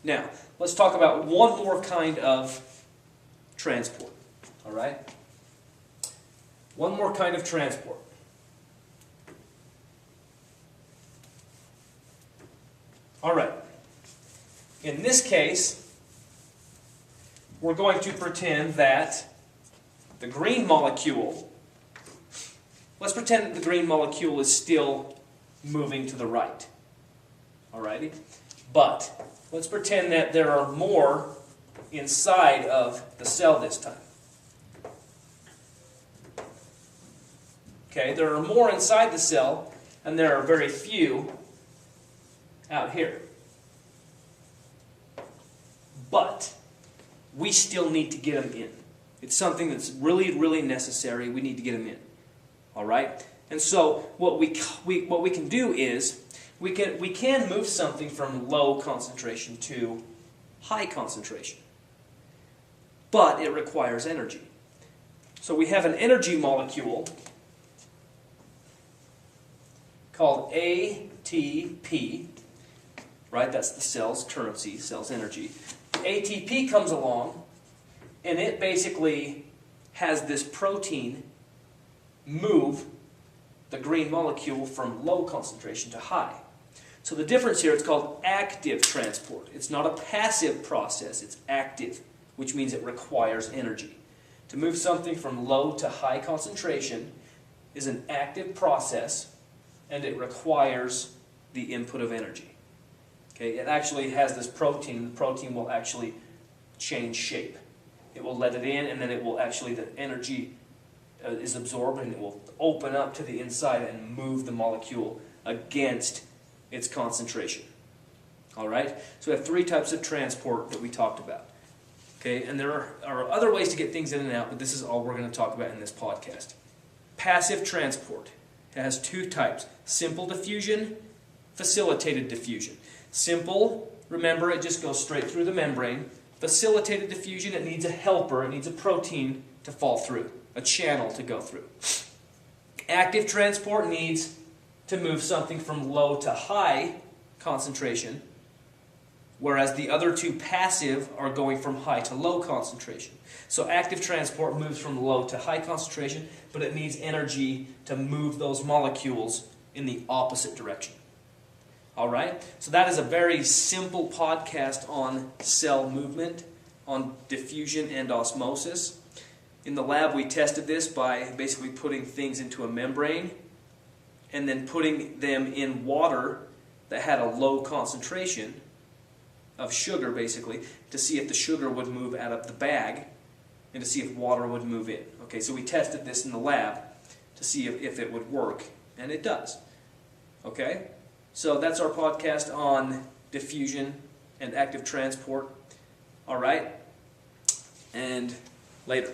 Now, let's talk about one more kind of transport. All right? One more kind of transport. All right. In this case, we're going to pretend that the green molecule, let's pretend that the green molecule is still moving to the right. Alrighty? But let's pretend that there are more inside of the cell this time. Okay, there are more inside the cell, and there are very few out here. But we still need to get them in. It's something that's really, really necessary. We need to get them in. All right? And so what we can do is we can move something from low concentration to high concentration. But it requires energy. So we have an energy molecule called ATP, right? That's the cell's currency, cell's energy. ATP comes along, and it basically has this protein move the green molecule from low concentration to high. So the difference here, it's called active transport. It's not a passive process, it's active, which means it requires energy. To move something from low to high concentration is an active process, and it requires the input of energy. Okay, it actually has this protein, and the protein will actually change shape. It will let it in, and then it will actually, the energy is absorbed, and it will open up to the inside and move the molecule against its concentration. All right? So we have three types of transport that we talked about. Okay, and there are other ways to get things in and out, but this is all we're going to talk about in this podcast. Passive transport. It has two types: simple diffusion, facilitated diffusion. Simple, remember, it just goes straight through the membrane. Facilitated diffusion, it needs a helper, it needs a protein to fall through, a channel to go through. Active transport needs to move something from low to high concentration, whereas the other two, passive, are going from high to low concentration. So active transport moves from low to high concentration, but it needs energy to move those molecules in the opposite direction. All right? So that is a very simple podcast on cell movement, on diffusion and osmosis. In the lab, we tested this by basically putting things into a membrane and then putting them in water that had a low concentration of sugar, basically, to see if the sugar would move out of the bag and to see if water would move in. Okay, so we tested this in the lab to see if it would work, and it does. Okay? So that's our podcast on diffusion and active transport. All right? And later.